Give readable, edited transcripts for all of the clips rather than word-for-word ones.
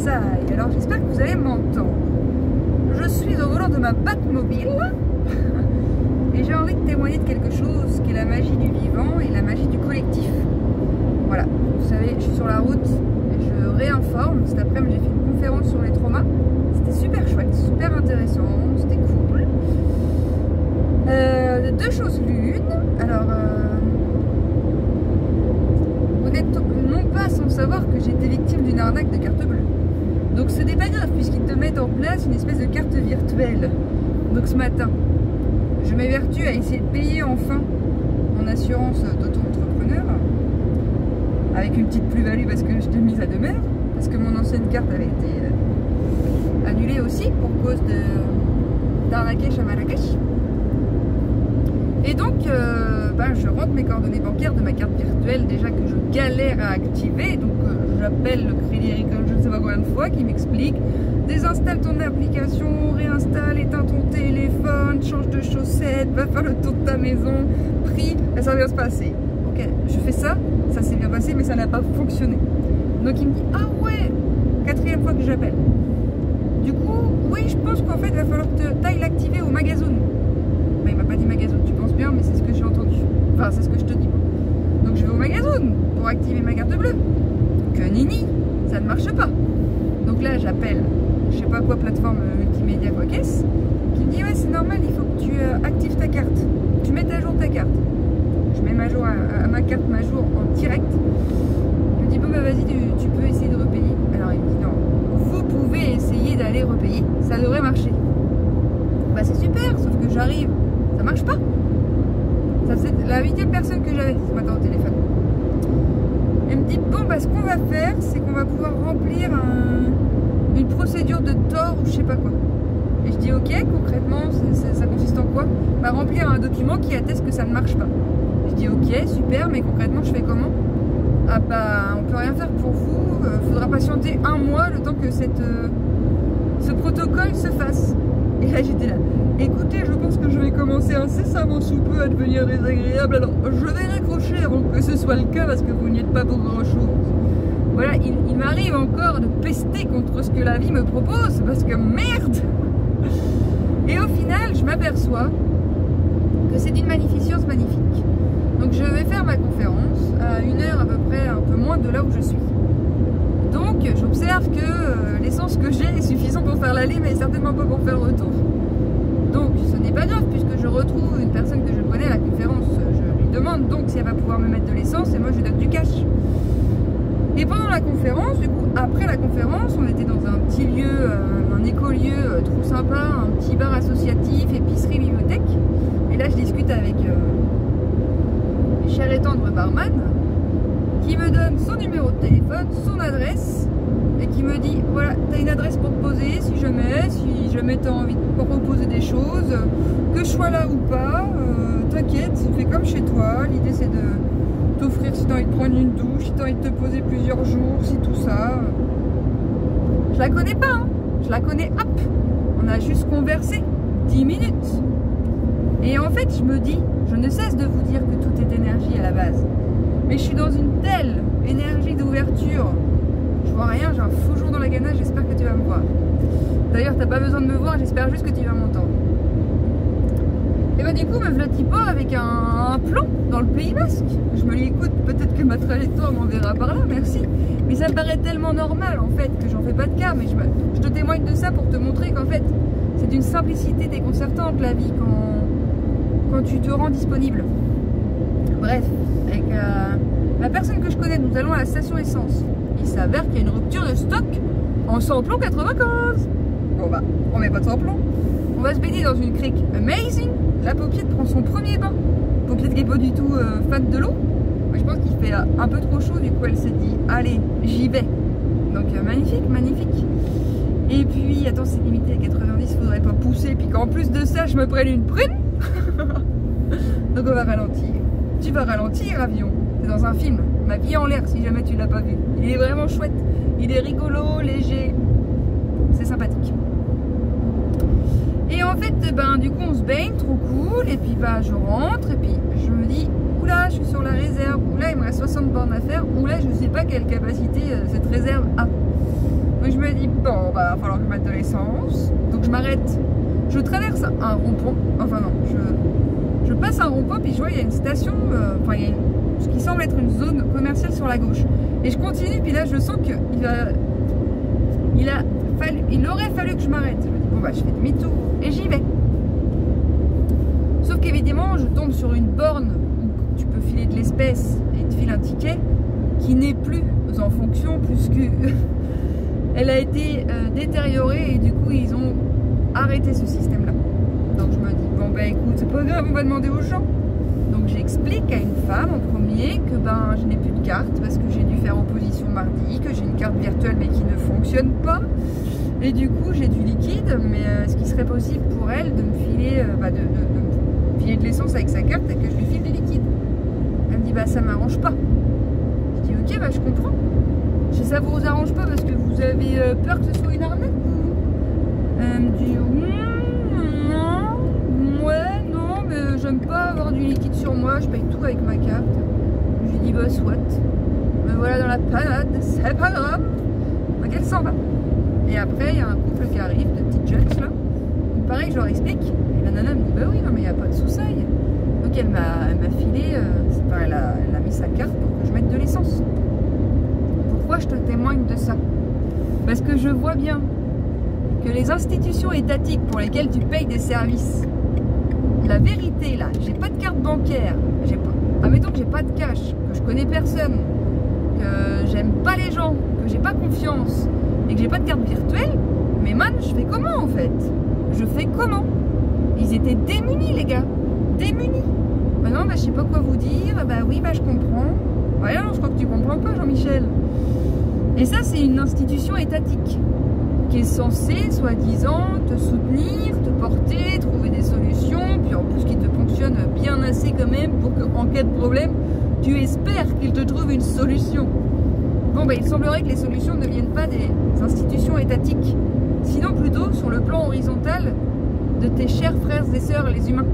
représailles. Alors j'espère que vous allez m'entendre. Je suis au volant de ma Batmobile et j'ai envie de témoigner de quelque chose qui est la magie du vivant et la magie du collectif. Voilà, vous savez, je suis sur la route et je réinforme. Cet après-midi, j'ai fait une conférence sur les traumas. C'était super chouette, super intéressant, c'était cool. Deux choses l'une. Alors, vous n'êtes non pas sans savoir que j'ai été victime d'une arnaque de carte bleue. Donc ce n'est pas grave puisqu'ils te mettent en place une espèce de carte virtuelle. Donc ce matin, je m'évertue à essayer de payer enfin mon assurance d'auto-entrepreneur avec une petite plus-value parce que je t'ai mise à demeure, parce que mon ancienne carte avait été annulée aussi pour cause d'arnaquage à Marrakech. Et donc, je rentre mes coordonnées bancaires de ma carte virtuelle déjà que je galère à activer. Donc, j'appelle le Crédit Agricole je ne sais pas combien de fois qui m'explique désinstalle ton application, réinstalle, éteins ton téléphone, change de chaussettes, va faire le tour de ta maison, prie, et ça va bien se passer. Ok, je fais ça, ça s'est bien passé, mais ça n'a pas fonctionné. Donc, il me dit ah ouais, quatrième fois que j'appelle. Du coup, oui, je pense qu'en fait, il va falloir que tu ailles l'activer au magasin. Bah, il m'a pas dit magasin, tu penses bien, mais c'est ce que j'ai entendu. Enfin, c'est ce que je te dis. Donc je vais au magasin pour activer ma carte bleue. Que nini, ça ne marche pas. Donc là, j'appelle, je sais pas quoi, plateforme multimédia, quoi qu'est-ce, qui me dit ouais, c'est normal, il faut que tu actives ta carte. Tu mets à jour ta carte. Je mets ma carte à jour en direct. Il me dit bon, bah vas-y, tu peux essayer de repayer. Alors il me dit non, vous pouvez essayer d'aller repayer, ça devrait marcher. Bah c'est super, sauf que j'arrive, ça marche pas. Ça c'est la 8e personne que j'avais ce matin au téléphone. Elle me dit bon bah ce qu'on va faire, c'est qu'on va pouvoir remplir une procédure de tort ou je sais pas quoi. Et je dis ok, concrètement ça consiste en quoi? Bah remplir un document qui atteste que ça ne marche pas. Je dis ok, super, mais concrètement je fais comment? Ah bah on peut rien faire pour vous, faudra patienter 1 mois le temps que ce protocole se fasse. Et là j'étais là, écoutez, je pense que je vais commencer incessamment sous peu à devenir désagréable, alors je vais raccrocher avant que ce soit le cas parce que vous n'y êtes pas pour grand chose. Voilà, il m'arrive encore de pester contre ce que la vie me propose parce que merde. Et au final je m'aperçois que c'est d'une magnificence magnifique. Donc je vais faire ma conférence à 1h à peu près, un peu moins de là où je suis. Donc j'observe que l'essence que j'ai est suffisante pour faire l'aller mais certainement pas pour faire le retour. Donc ce n'est pas grave puisque je retrouve une personne que je connais à la conférence. Je lui demande donc si elle va pouvoir me mettre de l'essence et moi je lui donne du cash. Et pendant la conférence, du coup après la conférence, on était dans un petit lieu, un écolieu trop sympa, un petit bar associatif, épicerie, bibliothèque. Et là je discute avec cher et tendre barman qui me donne son numéro de téléphone, son adresse et qui me dit voilà, t'as une adresse pour te poser si jamais t'as envie de proposer des choses, que je sois là ou pas, t'inquiète, fais comme chez toi, l'idée c'est de t'offrir si t'as envie de prendre une douche, si t'as envie de te poser plusieurs jours, si tout ça. Je la connais pas, hein. Je la connais, hop, on a juste conversé 10 minutes. Et en fait je me dis, je ne cesse de vous dire que tout est énergie à la base. Mais je suis dans une telle énergie d'ouverture. Je vois rien, j'ai un faux jour dans la ganache, j'espère que tu vas me voir. D'ailleurs, t'as pas besoin de me voir, j'espère juste que tu vas m'entendre. Et bah du coup, me v'là-t-il pas avec un plan dans le Pays Basque. Je me dis, écoute, peut-être que ma trajectoire m'enverra par là, merci. Mais ça me paraît tellement normal en fait que j'en fais pas de cas. Mais je te témoigne de ça pour te montrer qu'en fait, c'est d'une simplicité déconcertante la vie quand tu te rends disponible. Bref, avec la personne que je connais, nous allons à la station essence. Il s'avère qu'il y a une rupture de stock en samplon 95. Bon bah, on met pas de samplon. On va se baigner dans une crique amazing. La paupiette prend son premier bain. Paupiette qui est pas du tout fan de l'eau. Moi je pense qu'il fait un peu trop chaud, du coup elle s'est dit allez, j'y vais. Donc magnifique, magnifique. Et puis, attends, c'est limité à 90, faudrait pas pousser. Puis qu'en plus de ça, je me prenne une prune. Donc on va ralentir. Tu vas ralentir, avion. C'est dans un film, Ma vie en l'air, si jamais tu l'as pas vu. Il est vraiment chouette. Il est rigolo, léger. C'est sympathique. Et en fait, ben, du coup, on se baigne, trop cool. Et puis, bah, je rentre. Et puis, je me dis, oula, je suis sur la réserve. Oula, il me reste 60 bornes à faire. Oula, je sais pas quelle capacité cette réserve a. Donc, je me dis, bon, bah, il va falloir que je mette de l'essence. Donc je m'arrête, je traverse un rond-point, enfin non, je passe un rond-point, puis je vois il y a une station, enfin il y a ce qui semble être une zone commerciale sur la gauche. Et je continue, puis là je sens qu'il il aurait fallu que je m'arrête. Je me dis bon bah je fais demi-tour et j'y vais. Sauf qu'évidemment je tombe sur une borne où tu peux filer de l'espèce et il te file un ticket qui n'est plus en fonction puisque elle a été détériorée et du coup ils ont arrêté ce système là. Donc je me dis bon bah écoute c'est pas grave, on va demander aux gens. Donc j'explique à une femme en premier que ben je n'ai plus de carte parce que j'ai dû faire opposition mardi, que j'ai une carte virtuelle mais qui ne fonctionne pas. Et du coup j'ai du liquide, mais ce qui serait possible pour elle de me filer de filer de l'essence avec sa carte et que je lui file du liquide. Elle me dit bah ça m'arrange pas. Je dis ok bah je comprends. Je dis ça vous arrange pas parce que vous avez peur que ce soit une arnaque ou... Elle me dit non, ouais non mais j'aime pas avoir du liquide sur moi, je paye tout avec ma carte. Je lui dis bah soit. Me voilà dans la panade, c'est pas grave. Donc elle s'en va. Et après, il y a un couple qui arrive, de petites jeunes là. Donc pareil, je leur explique. Et la nana me dit, bah oui, non, mais il n'y a pas de sous-seuil. Donc elle m'a filé, elle a mis sa carte pour que je mette de l'essence. Pourquoi je te témoigne de ça? Parce que je vois bien que les institutions étatiques pour lesquelles tu payes des services, la vérité là, j'ai pas de carte bancaire, admettons que j'ai pas de cash, que je connais personne, que j'aime pas les gens, que j'ai pas confiance, et que j'ai pas de carte virtuelle, mais man, je fais comment en fait? Je fais comment? Ils étaient démunis les gars, démunis. Maintenant, bah, je sais pas quoi vous dire, bah oui, bah je comprends. Ouais, non, je crois que tu comprends pas Jean-Michel. Et ça, c'est une institution étatique qui est censée, soi-disant, te soutenir, te porter, trouver des solutions, puis en plus qui te fonctionne bien assez quand même pour qu'en cas de problème, tu espères qu'il te trouve une solution. Bon, ben, il semblerait que les solutions ne viennent pas des institutions étatiques, sinon plutôt sur le plan horizontal de tes chers frères et sœurs, les humains.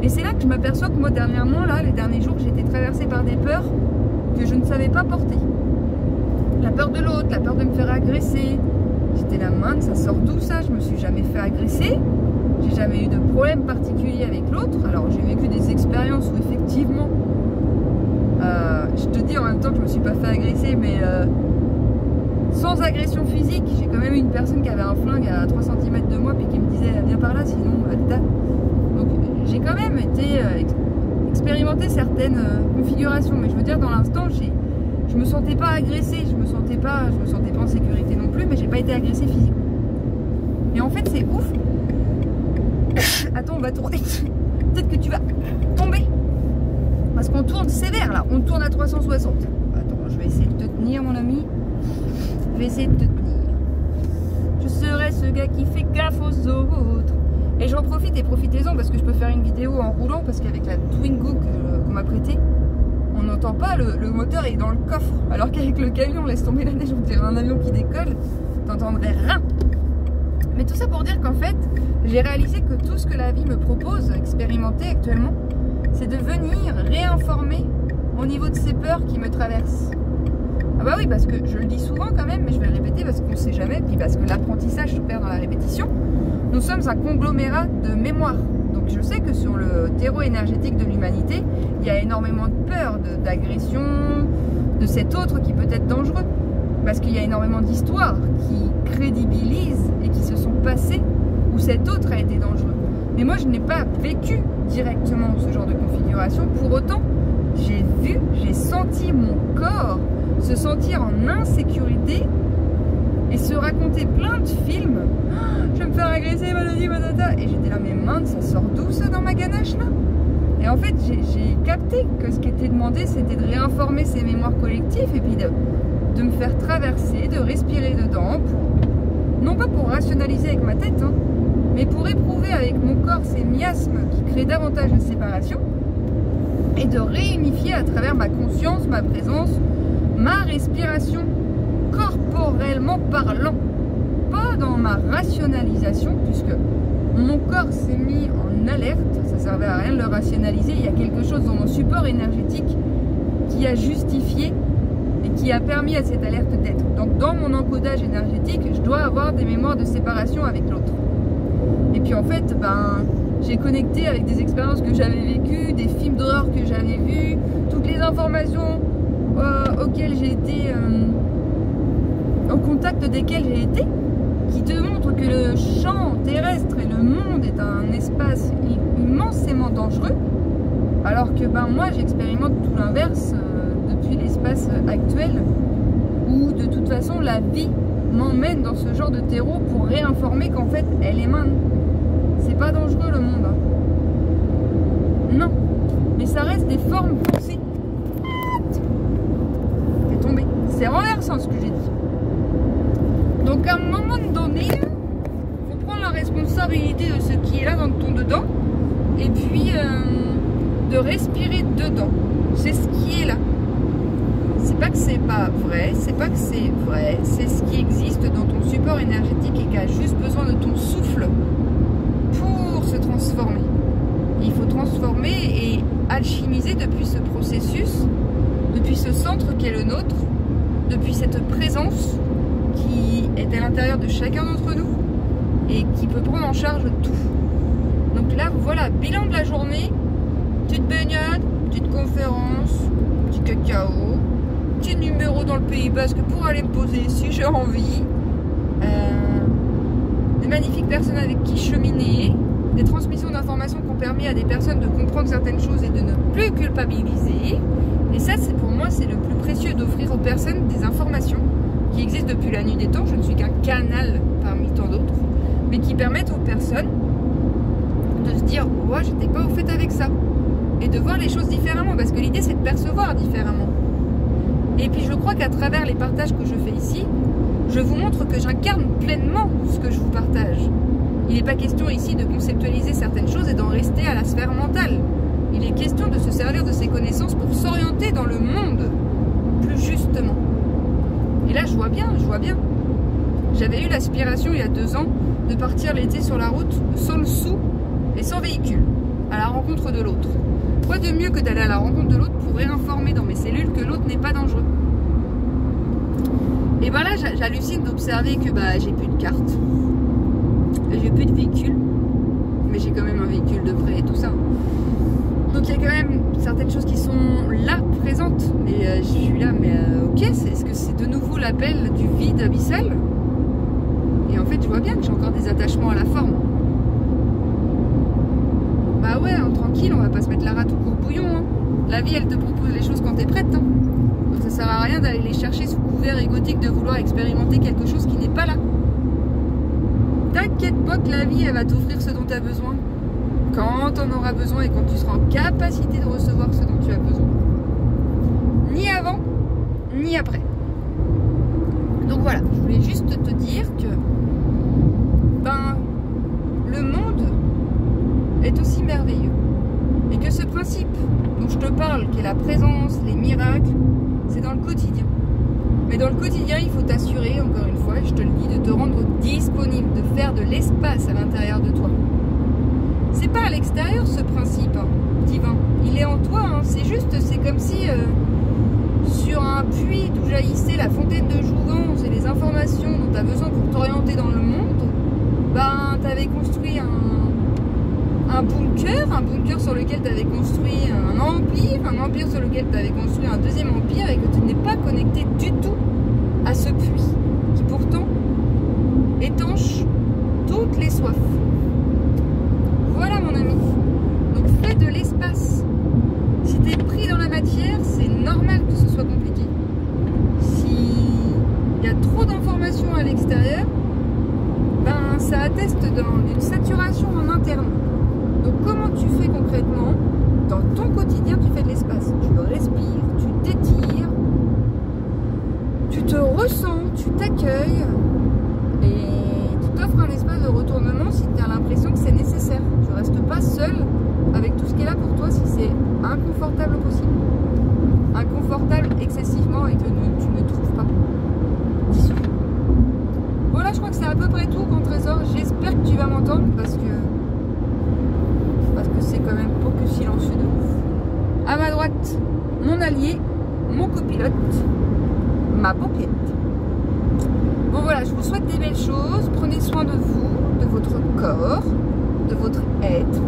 Et c'est là que je m'aperçois que moi, dernièrement, là, les derniers jours, j'ai été traversée par des peurs que je ne savais pas porter. La peur de l'autre, la peur de me faire agresser. J'étais là, man, ça sort d'où ça? Je me suis jamais fait agresser. J'ai jamais eu de problème particulier avec l'autre. Alors, j'ai vécu des expériences où effectivement... je te dis en même temps que je me suis pas fait agresser, mais sans agression physique, j'ai quand même eu une personne qui avait un flingue à 3 cm de moi puis qui me disait viens par là sinon donc j'ai quand même été expérimenter certaines configurations, mais je veux dire dans l'instant je me sentais pas agressée, je me sentais pas en sécurité non plus, mais j'ai pas été agressée physiquement. Et en fait c'est ouf. Attends, on va tourner. Peut-être que tu vas tomber. Parce qu'on tourne sévère là, on tourne à 360. Attends, je vais essayer de te tenir mon ami. Je vais essayer de te tenir. Je serai ce gars qui fait gaffe aux autres. Et j'en profite et profitez-en parce que je peux faire une vidéo en roulant parce qu'avec la Twingo qu'on m'a prêtée, on n'entend pas, le moteur est dans le coffre. Alors qu'avec le camion, laisse tomber la neige, on dirait un avion qui décolle, t'entendrais rien. Mais tout ça pour dire qu'en fait, j'ai réalisé que tout ce que la vie me propose, expérimenter actuellement, c'est de venir réinformer au niveau de ces peurs qui me traversent. Ah bah oui, parce que je le dis souvent quand même, mais je vais le répéter parce qu'on ne sait jamais, puis parce que l'apprentissage s'opère dans la répétition. Nous sommes un conglomérat de mémoire. Donc je sais que sur le terreau énergétique de l'humanité, il y a énormément de peur, d'agression, de cet autre qui peut être dangereux. Parce qu'il y a énormément d'histoires qui crédibilisent et qui se sont passées où cet autre a été dangereux. Mais moi je n'ai pas vécu directement ce genre de configuration. Pour autant, j'ai vu, j'ai senti mon corps se sentir en insécurité et se raconter plein de films. Oh, je vais me faire agresser, madame, madata. Et j'étais là, mais mince, ça sort d'où ça dans ma ganache là? Et en fait, j'ai capté que ce qui était demandé, c'était de réinformer ces mémoires collectives et puis de me faire traverser, de respirer dedans, non pas pour rationaliser avec ma tête, hein, mais pour éprouver avec mon corps ces miasmes qui créent davantage de séparation et de réunifier à travers ma conscience, ma présence, ma respiration, corporellement parlant, pas dans ma rationalisation, puisque mon corps s'est mis en alerte, ça servait à rien de le rationaliser, il y a quelque chose dans mon support énergétique qui a justifié et qui a permis à cette alerte d'être. Donc dans mon encodage énergétique, je dois avoir des mémoires de séparation avec l'autre. Et puis en fait, j'ai connecté avec des expériences que j'avais vécues, des films d'horreur que j'avais vus, toutes les informations auxquelles j'ai été, au contact desquelles j'ai été, qui te montrent que le champ terrestre et le monde est un espace immensément dangereux, alors que moi j'expérimente tout l'inverse depuis l'espace actuel, où de toute façon la vie m'emmène dans ce genre de terreau pour réinformer qu'en fait elle émane. C'est pas dangereux le monde. Non, mais ça reste des formes pensées. C'est tombé. C'est renversant ce que j'ai dit. Donc à un moment donné, il faut prendre la responsabilité de ce qui est là dans ton dedans et puis de respirer dedans. C'est ce qui est là. C'est pas que c'est pas vrai, c'est pas que c'est vrai, c'est ce qui existe dans ton support énergétique et qui a juste besoin de ton souffle pour se transformer. Il faut transformer et alchimiser depuis ce processus, depuis ce centre qui est le nôtre, depuis cette présence qui est à l'intérieur de chacun d'entre nous et qui peut prendre en charge tout. Donc là, voilà, bilan de la journée, petite baignade, petite conférence, petit cacao, petit numéro dans le Pays Basque pour aller me poser si j'ai envie, des magnifiques personnes avec qui cheminer, des transmissions d'informations qui ont permis à des personnes de comprendre certaines choses et de ne plus culpabiliser. Et ça, c'est pour moi, c'est le plus précieux, d'offrir aux personnes des informations qui existent depuis la nuit des temps. Je ne suis qu'un canal parmi tant d'autres, mais qui permettent aux personnes de se dire « ouais, j'étais pas au fait avec ça » et de voir les choses différemment, parce que l'idée, c'est de percevoir différemment. Et puis je crois qu'à travers les partages que je fais ici, je vous montre que j'incarne pleinement ce que je vous partage. Il n'est pas question ici de conceptualiser certaines choses et d'en rester à la sphère mentale. Il est question de se servir de ces connaissances pour s'orienter dans le monde plus justement. Et là, je vois bien. J'avais eu l'aspiration il y a 2 ans de partir l'été sur la route sans le sou et sans véhicule, à la rencontre de l'autre. Quoi de mieux que d'aller à la rencontre de l'autre pour réinformer dans mes cellules que l'autre n'est pas dangereux. Et là, j'hallucine d'observer que j'ai plus de carte, j'ai plus de véhicule, mais j'ai quand même un véhicule de prêt et tout ça. Donc il y a quand même certaines choses qui sont là, présentes, mais je suis là, mais ok, est-ce que c'est de nouveau l'appel du vide abyssal? Et en fait, je vois bien que j'ai encore des attachements à la forme. Bah ouais, tranquille, on va pas se mettre la rate au courbouillon. Hein. La vie, elle te propose les choses quand t'es prête. Hein. Donc ça sert à rien d'aller les chercher sous couvert égotique de vouloir expérimenter quelque chose qui n'est pas là. T'inquiète pas que la vie, elle va t'offrir ce dont tu as besoin. Quand t'en auras besoin et quand tu seras en capacité de recevoir ce dont tu as besoin. Ni avant, ni après. Donc voilà, je voulais juste te dire que le monde est aussi merveilleux. Et que ce principe dont je te parle, qui est la présence, les miracles, c'est dans le quotidien. Mais dans le quotidien, il faut t'assurer, encore une fois, je te le dis, de te rendre disponible, de faire de l'espace à l'intérieur de toi. C'est pas à l'extérieur ce principe divin, il est en toi, c'est juste, c'est comme si sur un puits d'où jaillissait la fontaine de jouvence et les informations dont tu as besoin pour t'orienter dans le monde, tu avais construit un bunker sur lequel tu avais construit un empire sur lequel tu avais construit un deuxième empire et que tu n'es pas connecté du tout à ce puits qui pourtant étanche toutes les soifs. Voilà mon ami, donc fais de l'espace. Si tu es pris dans la matière, c'est normal que ce soit compliqué. S'il y a trop d'informations à l'extérieur, ça atteste d'une saturation en interne. Donc comment tu fais concrètement? Dans ton quotidien, tu fais de l'espace. Tu respires, tu t'étires, tu te ressens, tu t'accueilles et tu t'offres un espace de retournement si tu as l'impression que c'est nécessaire. Tu restes pas seul avec tout ce qui est là pour toi si c'est inconfortable possible. Inconfortable excessivement et que tu ne trouves pas d'issue. Voilà, je crois que c'est à peu près tout, mon trésor. J'espère que tu vas m'entendre parce que c'est quand même beaucoup silencieux de ouf. À ma droite, mon allié, mon copilote, ma paupiette. souhaite des belles choses. Prenez soin de vous, de votre corps, de votre être.